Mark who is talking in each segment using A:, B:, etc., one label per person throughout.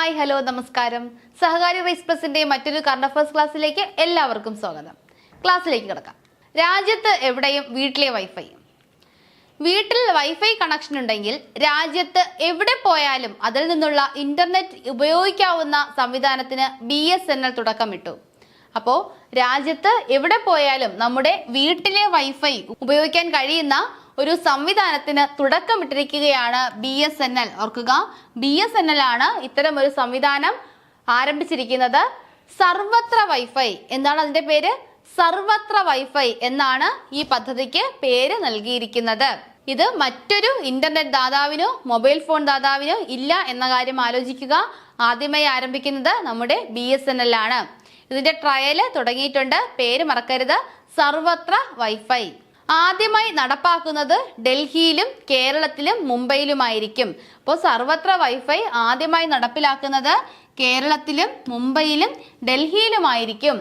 A: Hi hello നമസ്കാരം. സഹകാരി rice പ്ലസിന്റെ മറ്റൊരു current affairs ക്ലാസ്സിലേക്ക് എല്ലാവർക്കും സ്വാഗതം. ക്ലാസ്സിലേക്ക് കിടക്കാം. രാജ്യത്ത് എവിടെയും വീട്ടിലെ വൈഫൈ. വീട്ടിൽ വൈഫൈ കണക്ഷൻ ഉണ്ടെങ്കിൽ രാജ്യത്ത് എവിടെ പോയാലും അതിൽ നിന്നുള്ള ഇന്റർനെറ്റ് ഉപയോഗിക്കാവുന്ന സംവിധാനത്തിന് BSNL തുടക്കമിട്ടു. അപ്പോൾ രാജ്യത്ത് എവിടെ പോയാലും നമ്മുടെ വീട്ടിലെ വൈഫൈ ഉപയോഗിക്കാൻ കഴിയുന്ന ഒരു സംവിധാനത്തിന് തുടക്കമിട്ടിരിക്കുകയാണ് BSNL. ഓർക്കുക, BSNL ആണ് ഇത്തരം ഒരു സംവിധാനം ആരംഭിച്ചിരിക്കുന്നത്. സർവത്ര വൈഫൈ എന്താണ് അതിന്റെ പേര്? സർവത്ര വൈഫൈ എന്നാണ് ഈ പദ്ധതിക്ക് പേര് നൽകിയിരിക്കുന്നത്. ഇത് മറ്റൊരു ഇന്റർനെറ്റ് ദാതാവിനോ മൊബൈൽ ഫോൺ ദാതാവിനോ ഇല്ല എന്ന കാര്യം ആലോചിക്കുക. ആദ്യമായി ആരംഭിക്കുന്നത് നമ്മുടെ BSNL ആണ്. ഇതിന്റെ ട്രയല് തുടങ്ങിയിട്ടുണ്ട്. പേര് മറക്കരുത്, സർവത്ര വൈഫൈ. ആദ്യമായി നടപ്പാക്കുന്നത് ഡൽഹിയിലും കേരളത്തിലും മുംബൈയിലുമായിരിക്കും. അപ്പോൾ സർവത്ര വൈഫൈ ആദ്യമായി നടപ്പിലാക്കുന്നത് കേരളത്തിലും മുംബൈയിലും ഡൽഹിയിലുമായിരിക്കും.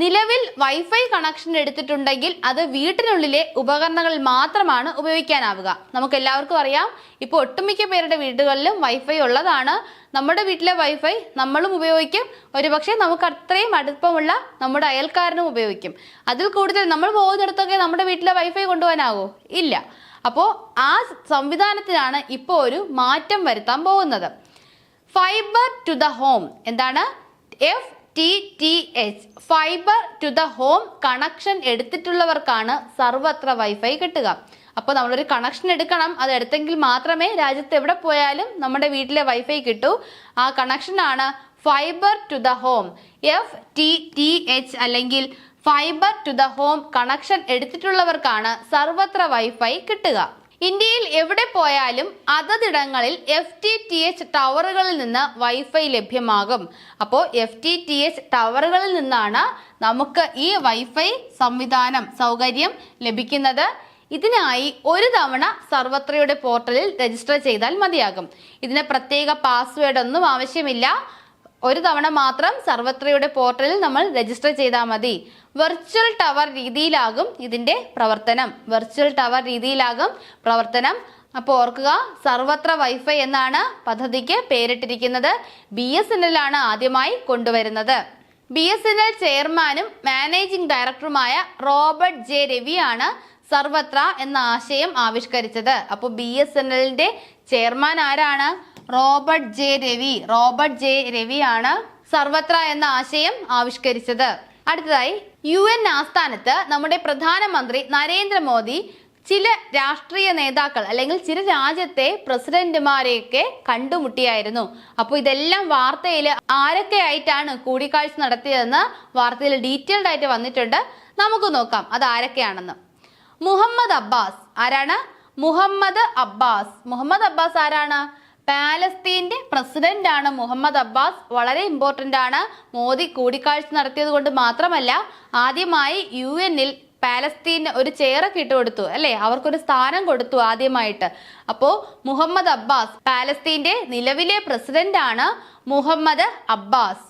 A: നിലവിൽ വൈഫൈ കണക്ഷൻ എടുത്തിട്ടുണ്ടെങ്കിൽ അത് വീട്ടിനുള്ളിലെ ഉപകരണങ്ങളിൽ മാത്രമാണ് ഉപയോഗിക്കാനാവുക. നമുക്ക് എല്ലാവർക്കും അറിയാം, ഇപ്പോൾ ഒട്ടുമിക്ക പേരുടെ വീടുകളിലും വൈഫൈ ഉള്ളതാണ്. നമ്മുടെ വീട്ടിലെ വൈഫൈ നമ്മളും ഉപയോഗിക്കും, ഒരുപക്ഷെ നമുക്ക് അത്രയും അടുപ്പമുള്ള നമ്മുടെ അയൽക്കാരനും ഉപയോഗിക്കും. അതിൽ കൂടുതൽ നമ്മൾ പോകുന്നിടത്തൊക്കെ നമ്മുടെ വീട്ടിലെ വൈഫൈ കൊണ്ടുപോകാനാവോ? ഇല്ല. അപ്പോൾ ആ സംവിധാനത്തിനാണ് ഇപ്പോൾ ഒരു മാറ്റം വരുത്താൻ പോകുന്നത്. ഫൈബർ ടു ദ ഹോം എന്താണ്? FTTH, fibre to the home connection എടുത്തിട്ടുള്ളവർക്കാണ് സർവത്ര വൈഫൈ കിട്ടുക. അപ്പോൾ നമ്മളൊരു കണക്ഷൻ എടുക്കണം. അത് എടുത്തെങ്കിൽ മാത്രമേ രാജ്യത്ത് എവിടെ പോയാലും നമ്മുടെ വീട്ടിലെ വൈഫൈ കിട്ടൂ. ആ കണക്ഷനാണ് fibre to the home, FTTH അല്ലെങ്കിൽ fibre to the home connection എടുത്തിട്ടുള്ളവർക്കാണ് സർവത്ര വൈഫൈ കിട്ടുക. ഇന്ത്യയിൽ എവിടെ പോയാലും അതതിടങ്ങളിൽ FTTH ടവറുകളിൽ നിന്ന് വൈഫൈ ലഭ്യമാകും. അപ്പോൾ FTTH ടവറുകളിൽ നിന്നാണ് നമുക്ക് ഈ വൈഫൈ സൗകര്യം ലഭിക്കുന്നത്. ഇതിനായി ഒരു തവണ സർവത്രയുടെ പോർട്ടലിൽ രജിസ്റ്റർ ചെയ്താൽ മതിയാകും. ഇതിന് പ്രത്യേക പാസ്വേഡ് ഒന്നും ആവശ്യമില്ല. ഒരു തവണ മാത്രം സർവത്രയുടെ പോർട്ടലിൽ നമ്മൾ രജിസ്റ്റർ ചെയ്താൽ മതി. വെർച്വൽ ടവർ രീതിയിലാകും ഇതിന്റെ പ്രവർത്തനം. അപ്പോൾ ഓർക്കുക, സർവത്ര വൈഫൈ എന്നാണ് പദ്ധതിക്ക് പേരിട്ടിരിക്കുന്നത്. BSNL ആണ് ആദ്യമായി കൊണ്ടുവരുന്നത്. BSNL ചെയർമാനും മാനേജിംഗ് ഡയറക്ടറുമായ റോബർട്ട് J. രവിയാണ് സർവത്ര എന്ന ആശയം ആവിഷ്കരിച്ചത്. അപ്പോൾ BSNLന്റെ ചെയർമാൻ ആരാണ്? Robert J. രവിയാണ് സർവത്ര എന്ന ആശയം ആവിഷ്കരിച്ചത്. അടുത്തതായി, UN ആസ്ഥാനത്ത് നമ്മുടെ പ്രധാനമന്ത്രി നരേന്ദ്രമോദി ചില രാഷ്ട്രീയ നേതാക്കൾ അല്ലെങ്കിൽ ചില രാജ്യത്തെ പ്രസിഡന്റുമാരെയൊക്കെ കണ്ടുമുട്ടിയായിരുന്നു. അപ്പോൾ ഇതെല്ലാം വാർത്തയിൽ ആരൊക്കെ ആയിട്ടാണ് കൂടിക്കാഴ്ച നടത്തിയതെന്ന് വാർത്തയിൽ ഡീറ്റെയിൽഡ് ആയിട്ട് വന്നിട്ടുണ്ട്. നമുക്ക് നോക്കാം അത് ആരൊക്കെയാണെന്ന്. മുഹമ്മദ് അബ്ബാസ്. ആരാണ്? മുഹമ്മദ് അബ്ബാസ് ആരാണ്? പാലസ്തീന്റെ പ്രസിഡന്റ് ആണ് മുഹമ്മദ് അബ്ബാസ്. വളരെ ഇമ്പോർട്ടന്റ് ആണ്. മോദി കൂടിക്കാഴ്ച നടത്തിയത് കൊണ്ട് മാത്രമല്ല, ആദ്യമായി UN-ൽ പാലസ്തീന് ഒരു ചെയറൊക്കെ ഇട്ട് കൊടുത്തു അല്ലെ, അവർക്കൊരു സ്ഥാനം കൊടുത്തു ആദ്യമായിട്ട്. അപ്പോൾ മുഹമ്മദ് അബ്ബാസ്, പാലസ്തീന്റെ നിലവിലെ പ്രസിഡന്റ് ആണ് മുഹമ്മദ് അബ്ബാസ്.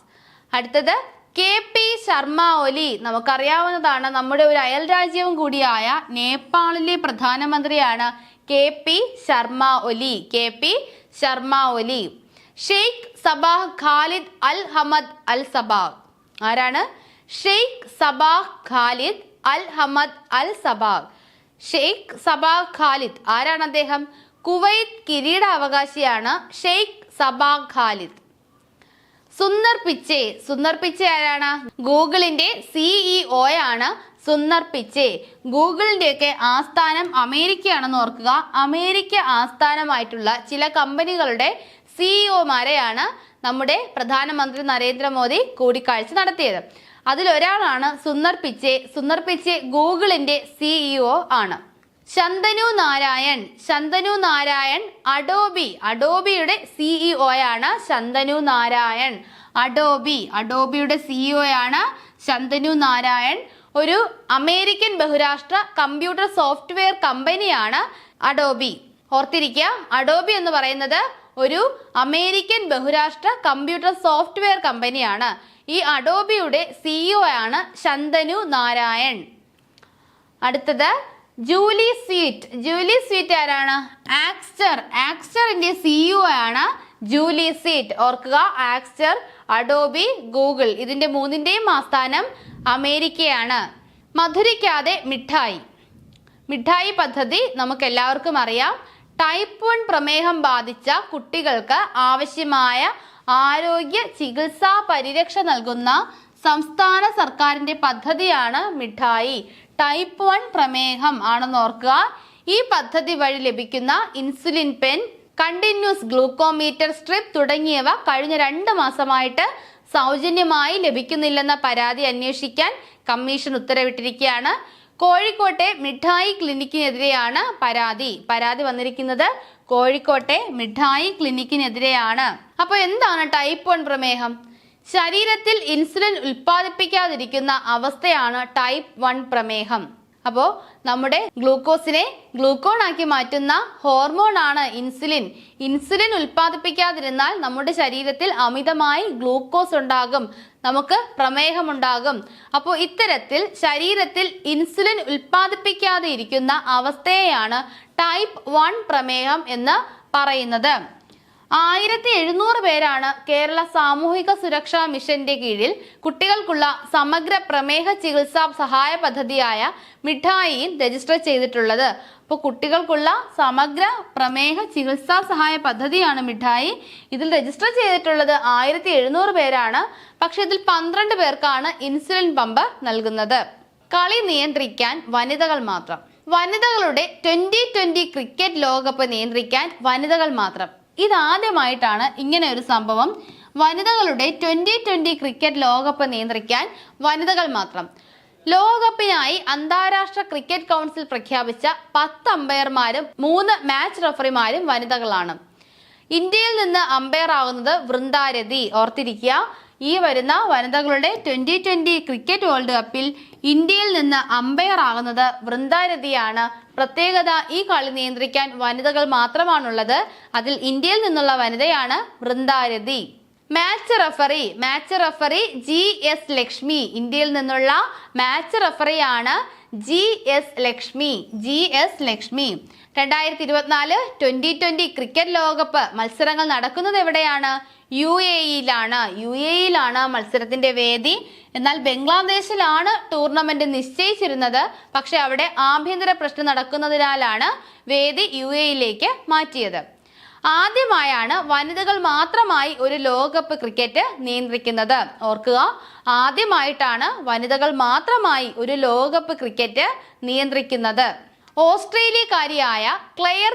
A: അടുത്തത് KP ശർമ്മ ഒലി. നമുക്കറിയാവുന്നതാണ്, നമ്മുടെ ഒരു അയൽ രാജ്യവും കൂടിയായ നേപ്പാളിലെ പ്രധാനമന്ത്രിയാണ് KP Sharma Oli. Sheikh Sabah Khalid Al Hamad Al Sabah. ആരാണ്? Sheikh Sabah Khalid Al Hamad Al Sabah. Sheikh Sabah Khalid ആരാണ്? അദ്ദേഹം കുവൈത്ത് കിരീടാവകാശിയാണ് Sheikh Sabah Khalid. Sundar Pichai ആരാണ്? ഗൂഗിളിന്റെ CEO ആണ് സുന്ദർ പിച്ചെ. ഗൂഗിളിന്റെയൊക്കെ ആസ്ഥാനം അമേരിക്കയാണെന്ന് ഓർക്കുക. അമേരിക്ക ആസ്ഥാനമായിട്ടുള്ള ചില കമ്പനികളുടെ CEOമാരെയാണ് നമ്മുടെ പ്രധാനമന്ത്രി നരേന്ദ്രമോദി കൂടിക്കാഴ്ച നടത്തിയത്. അതിലൊരാളാണ് സുന്ദർ പിച്ചെ ഗൂഗിളിന്റെ CEO ആണ്. ശന്തനു നാരായൺ അഡോബിയുടെ CEO ആണ് ശന്തനു നാരായൺ. അഡോബിയുടെ CEO ആണ് ശന്തനു നാരായൺ. ഒരു അമേരിക്കൻ ബഹുരാഷ്ട്ര കമ്പ്യൂട്ടർ സോഫ്റ്റ്വെയർ കമ്പനിയാണ് അഡോബി. ഓർത്തിരിക്കുക, അഡോബി എന്ന് പറയുന്നത് ഒരു അമേരിക്കൻ ബഹുരാഷ്ട്ര കമ്പ്യൂട്ടർ സോഫ്റ്റ്വെയർ കമ്പനിയാണ്. ഈ അഡോബിയുടെ CEO ആണ് ശന്തനു നാരായൺ. അടുത്തത് ജൂലി സ്വീറ്റ് ആരാണ്? ആക്സ്റ്ററിന്റെ CEO ആണ് ജൂലി സീറ്റ്, ഓർക്കുക ആക്സ്റ്റർ, അഡോബി, ഗൂഗിൾ, ഇതിന്റെ മൂന്നിന്റെയും ആസ്ഥാനം അമേരിക്കയാണ്. മധുരിക്കാതെ മിഠായി. മിഠായി പദ്ധതി നമുക്ക് എല്ലാവർക്കും അറിയാം. ടൈപ്പ് 1 പ്രമേഹം ബാധിച്ച കുട്ടികൾക്ക് ആവശ്യമായ ആരോഗ്യ ചികിത്സാ പരിരക്ഷ നൽകുന്ന സംസ്ഥാന സർക്കാരിന്റെ പദ്ധതിയാണ് മിഠായി. ടൈപ്പ് 1 പ്രമേഹം ആണെന്ന് ഓർക്കുക. ഈ പദ്ധതി വഴി ലഭിക്കുന്ന insulin pen, continuous glucometer strip തുടങ്ങിയവ കഴിഞ്ഞ 2 മാസമായിട്ട് സൗജന്യമായി ലഭിക്കുന്നില്ലെന്ന പരാതി അന്വേഷിക്കാൻ കമ്മീഷൻ ഉത്തരവിട്ടിരിക്കുകയാണ്. കോഴിക്കോട്ടെ മിഠായി ക്ലിനിക്കിനെതിരെയാണ് പരാതി വന്നിരിക്കുന്നത്. കോഴിക്കോട്ടെ മിഠായി ക്ലിനിക്കിനെതിരെയാണ്. അപ്പോൾ എന്താണ് ടൈപ്പ് 1 പ്രമേഹം? ശരീരത്തിൽ ഇൻസുലിൻ ഉൽപ്പാദിപ്പിക്കാതിരിക്കുന്ന അവസ്ഥയാണ് ടൈപ്പ് 1 പ്രമേഹം. അപ്പോൾ നമ്മുടെ ഗ്ലൂക്കോസിനെ ഗ്ലൂക്കോൺ ആക്കി മാറ്റുന്ന ഹോർമോൺ ആണ് ഇൻസുലിൻ. ഇൻസുലിൻ ഉൽപ്പാദിപ്പിക്കാതിരുന്നാൽ നമ്മുടെ ശരീരത്തിൽ അമിതമായി ഗ്ലൂക്കോസ് ഉണ്ടാകും, നമുക്ക് പ്രമേഹമുണ്ടാകും. അപ്പോൾ ഇത്തരത്തിൽ ശരീരത്തിൽ ഇൻസുലിൻ ഉൽപ്പാദിപ്പിക്കാതെ ഇരിക്കുന്ന അവസ്ഥയെയാണ് ടൈപ്പ് 1 പ്രമേഹം എന്ന് പറയുന്നത്. 1700 പേരാണ് കേരള സാമൂഹിക സുരക്ഷാ മിഷന്റെ കീഴിൽ കുട്ടികൾക്കുള്ള സമഗ്ര പ്രമേഹ ചികിത്സാ സഹായ പദ്ധതിയായ മിഠായിയിൽ രജിസ്റ്റർ ചെയ്തിട്ടുള്ളത്. അപ്പോൾ കുട്ടികൾക്കുള്ള സമഗ്ര പ്രമേഹ ചികിത്സാ സഹായ പദ്ധതിയാണ് മിഠായി. ഇതിൽ രജിസ്റ്റർ ചെയ്തിട്ടുള്ളത് 1700 പേരാണ്. പക്ഷെ ഇതിൽ 12 പേർക്കാണ് ഇൻസുലിൻ പമ്പ് നൽകുന്നത്. കളി നിയന്ത്രിക്കാൻ വനിതകൾ മാത്രം. വനിതകളുടെ 2020 ക്രിക്കറ്റ് ലോകകപ്പ് നിയന്ത്രിക്കാൻ വനിതകൾ മാത്രം. ഇതാദ്യമായിട്ടാണ് ഇങ്ങനെ ഒരു സംഭവം. വനിതകളുടെ 2020 ക്രിക്കറ്റ് ലോകകപ്പ് നിയന്ത്രിക്കാൻ വനിതകൾ മാത്രം. ലോകകപ്പിനായി അന്താരാഷ്ട്ര ക്രിക്കറ്റ് കൗൺസിൽ പ്രഖ്യാപിച്ച 10 അമ്പയർമാരും 3 മാച്ച് റഫറിമാരും വനിതകളാണ്. ഇന്ത്യയിൽ നിന്ന് അമ്പയർ ആകുന്നത് വൃന്ദാരതി. ഓർത്തിരിക്കുക, ഈ വരുന്ന വനിതകളുടെ 2020 ക്രിക്കറ്റ് വേൾഡ് കപ്പിൽ ഇന്ത്യയിൽ നിന്ന് അമ്പയർ ആകുന്നത് വൃന്ദാരതിയാണ്. പ്രത്യേകത, ഈ കളി നിയന്ത്രിക്കാൻ വനിതകൾ മാത്രമാണുള്ളത്. അതിൽ ഇന്ത്യയിൽ നിന്നുള്ള വനിതയാണ് Vrinda Rathi. Match referee GS Lakshmi. ഇന്ത്യയിൽ നിന്നുള്ള മാച്ച് റഫറിയാണ് GS ലക്ഷ്മി. 2024 2020 ക്രിക്കറ്റ് ലോകകപ്പ് മത്സരങ്ങൾ നടക്കുന്നത് എവിടെയാണ്? UAE-യിലാണ് മത്സരത്തിന്റെ വേദി. എന്നാൽ ബംഗ്ലാദേശിലാണ് ടൂർണമെന്റ് നിശ്ചയിച്ചിരുന്നത്. പക്ഷെ അവിടെ ആഭ്യന്തര പ്രശ്നം നടക്കുന്നതിനാലാണ് വേദി UAE-യിലേക്ക് മാറ്റിയത്. ആദ്യമായാണ് വനിതകൾ മാത്രമായി ഒരു ലോകകപ്പ് ക്രിക്കറ്റ് നിയന്ത്രിക്കുന്നത്. ഓർക്കുക, ആദ്യമായിട്ടാണ് വനിതകൾ മാത്രമായി ഒരു ലോകകപ്പ് ക്രിക്കറ്റ് നിയന്ത്രിക്കുന്നത്. ഓസ്ട്രേലിയക്കാരിയായ ക്ലെയർ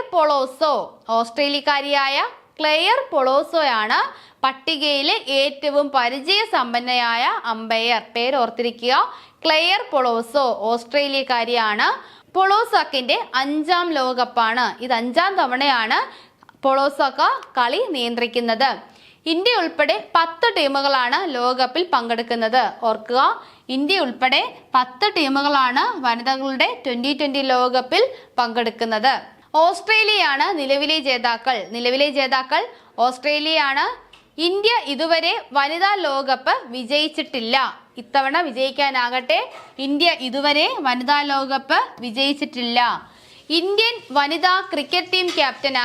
A: പൊളോസോയാണ് പട്ടികയിലെ ഏറ്റവും പരിചയസമ്പന്നയായ അമ്പയർ. പേര് ഓർത്തിരിക്കുക, ക്ലെയർ പൊളോസോ. ഓസ്ട്രേലിയക്കാരിയാണ്. പൊളോസക്കിന്റെ 5ാം ലോകകപ്പാണ്. ഇത് 5ാം തവണയാണ് പൊളോസക്ക കളി നിയന്ത്രിക്കുന്നത്. ഇന്ത്യ ഉൾപ്പെടെ 10 ടീമുകളാണ് ലോകകപ്പിൽ പങ്കെടുക്കുന്നത്. ഓർക്കുക, ഇന്ത്യ ഉൾപ്പെടെ 10 ടീമുകളാണ് വനിതകളുടെ 2020 ലോകകപ്പിൽ പങ്കെടുക്കുന്നത്. ഓസ്ട്രേലിയയാണ് നിലവിലെ ജേതാക്കൾ ഓസ്ട്രേലിയയാണ്. ഇന്ത്യ ഇതുവരെ വനിതാ ലോകകപ്പ് വിജയിച്ചിട്ടില്ല. ഇത്തവണ വിജയിക്കാനാകട്ടെ. ഇന്ത്യ ഇതുവരെ വനിതാ ലോകകപ്പ് വിജയിച്ചിട്ടില്ല. ഇന്ത്യൻ വനിതാ ക്രിക്കറ്റ് ടീം ക്യാപ്റ്റൻ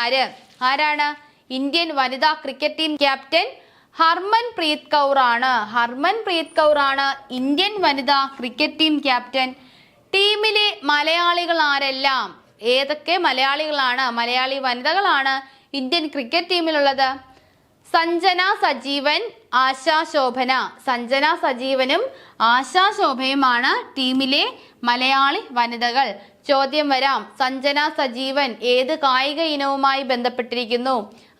A: ആരാണ്? ഇന്ത്യൻ വനിതാ cricket team captain Harmanpreet Kaur ആണ് ഇന്ത്യൻ വനിതാ ക്രിക്കറ്റ് ടീം ക്യാപ്റ്റൻ. ടീമിലെ മലയാളികൾ ആരെല്ലാം? ഏതൊക്കെ മലയാളികളാണ്, മലയാളി വനിതകളാണ് ഇന്ത്യൻ ക്രിക്കറ്റ് ടീമിലുള്ളത്? സഞ്ജന സജീവൻ, ആശാ ശോഭന. സഞ്ജന സജീവനും ആശാ ശോഭയുമാണ് ടീമിലെ മലയാളി വനിതകൾ. ചോദ്യം വരാം, സഞ്ജന സജീവൻ ഏത് കായിക ഇനവുമായി ബന്ധപ്പെട്ടിരിക്കുന്നു?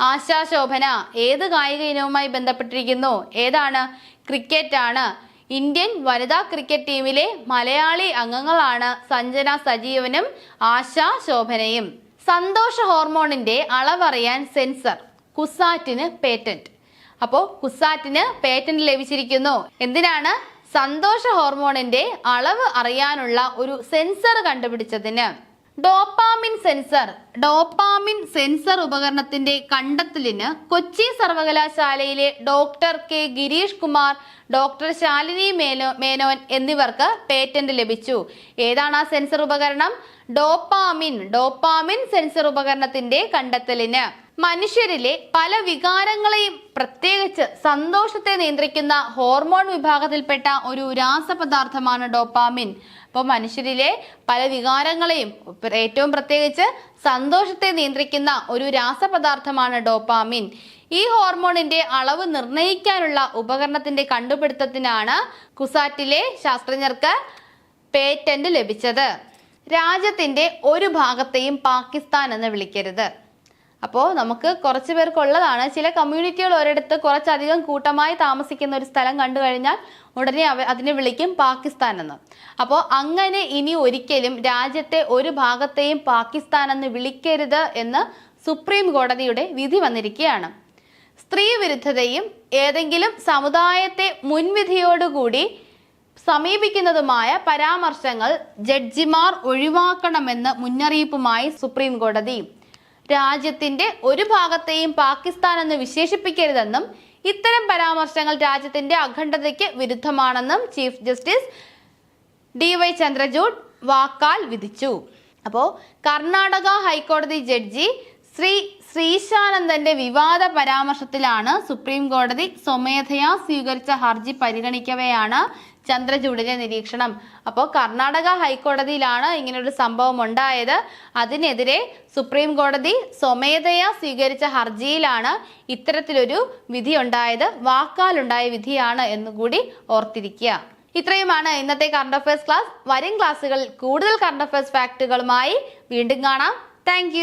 A: ആശാ ശോഭന ഏത് കായിക ഇനവുമായി ബന്ധപ്പെട്ടിരിക്കുന്നു? ഏതാണ്? ക്രിക്കറ്റ് ആണ്. ഇന്ത്യൻ വനിതാ ക്രിക്കറ്റ് ടീമിലെ മലയാളി അംഗങ്ങളാണ് സഞ്ജന സജീവനും ആശാ ശോഭനയും. സന്തോഷ ഹോർമോണിന്റെ അളവറിയാൻ സെൻസർ. കുസാറ്റിന് പേറ്റന്റ്. അപ്പോൾ കുസാറ്റിന് പേറ്റന്റ് ലഭിച്ചിരിക്കുന്നു. എന്തിനാണ്? സന്തോഷ ഹോർമോണിന്റെ അളവ് അറിയാനുള്ള ഒരു സെൻസർ കണ്ടുപിടിച്ചതിന്. ഡോപ്പാമിൻ സെൻസർ ഉപകരണത്തിന്റെ കണ്ടെത്തലിന് കൊച്ചി സർവകലാശാലയിലെ doctor K Girish Kumar, doctor Shalini Menon എന്നിവർക്ക് പേറ്റന്റ് ലഭിച്ചു. ഏതാണ് ആ സെൻസർ ഉപകരണം? ഡോപ്പാമിൻ സെൻസർ ഉപകരണത്തിന്റെ കണ്ടെത്തലിന്. മനുഷ്യരിലെ പല വികാരങ്ങളെയും പ്രത്യേകിച്ച് സന്തോഷത്തെ നിയന്ത്രിക്കുന്ന ഹോർമോൺ വിഭാഗത്തിൽപ്പെട്ട ഒരു രാസപദാർത്ഥമാണ് ഡോപാമിൻ. അപ്പോൾ മനുഷ്യരിലെ പല വികാരങ്ങളെയും ഏറ്റവും പ്രത്യേകിച്ച് സന്തോഷത്തെ നിയന്ത്രിക്കുന്ന ഒരു രാസപദാർത്ഥമാണ് ഡോപാമിൻ. ഈ ഹോർമോണിന്റെ അളവ് നിർണ്ണയിക്കാനുള്ള ഉപകരണത്തിന്റെ കണ്ടുപിടുത്തത്തിനാണ് കുസാറ്റിലെ ശാസ്ത്രജ്ഞർക്ക് പേറ്റന്റ് ലഭിച്ചത്. രാജ്യത്തിന്റെ ഒരു ഭാഗത്തെയും പാകിസ്ഥാൻ എന്ന് വിളിക്കരുത്. അപ്പോൾ നമുക്ക് കുറച്ച് പേർക്കുള്ളതാണ്. ചില കമ്മ്യൂണിറ്റികൾ ഒരിടത്ത് കുറച്ചധികം കൂട്ടമായി താമസിക്കുന്ന ഒരു സ്ഥലം കണ്ടു കഴിഞ്ഞാൽ ഉടനെ അതിനെ വിളിക്കും പാകിസ്ഥാൻ എന്ന്. അപ്പോൾ അങ്ങനെ ഇനി ഒരിക്കലും രാജ്യത്തെ ഒരു ഭാഗത്തെയും പാകിസ്ഥാൻ എന്ന് വിളിക്കരുത് എന്ന് സുപ്രീം കോടതിയുടെ വിധി വന്നിരിക്കുകയാണ്. സ്ത്രീ വിരുദ്ധതയും ഏതെങ്കിലും സമുദായത്തെ മുൻവിധിയോടുകൂടി സമീപിക്കുന്നതുമായ പരാമർശങ്ങൾ ജഡ്ജിമാർ ഒഴിവാക്കണമെന്ന് മുന്നറിയിപ്പുമായി സുപ്രീം കോടതി. രാജ്യത്തിന്റെ ഒരു ഭാഗത്തെയും പാകിസ്ഥാൻ എന്ന് വിശേഷിപ്പിക്കരുതെന്നും ഇത്തരം പരാമർശങ്ങൾ രാജ്യത്തിന്റെ അഖണ്ഡതയ്ക്ക് വിരുദ്ധമാണെന്നും ചീഫ് ജസ്റ്റിസ് DY ചന്ദ്രചൂഡ് വാക്കാൽ വിധിച്ചു. അപ്പോൾ കർണാടക ഹൈക്കോടതി ജഡ്ജി ശ്രീശാനന്ദന്റെ വിവാദ പരാമർശത്തിലാണ് സുപ്രീം കോടതി സ്വമേധയാ സ്വീകരിച്ച ഹർജി പരിഗണിക്കവെയാണ് ചന്ദ്രചൂഡിന്റെ നിരീക്ഷണം. അപ്പോൾ കർണാടക ഹൈക്കോടതിയിലാണ് ഇങ്ങനൊരു സംഭവം ഉണ്ടായത്. അതിനെതിരെ സുപ്രീം കോടതി സ്വമേധയാ സ്വീകരിച്ച ഹർജിയിലാണ് ഇത്തരത്തിലൊരു വിധി ഉണ്ടായത്. വാക്കാലുണ്ടായ വിധിയാണ് എന്നുകൂടി ഓർത്തിരിക്കുക. ഇത്രയുമാണ് ഇന്നത്തെ കറണ്ട് അഫയേഴ്സ് ക്ലാസ്. വരും ക്ലാസ്സുകളിൽ കൂടുതൽ കറണ്ട് അഫയേഴ്സ് ഫാക്ടുകളുമായി വീണ്ടും കാണാം. താങ്ക്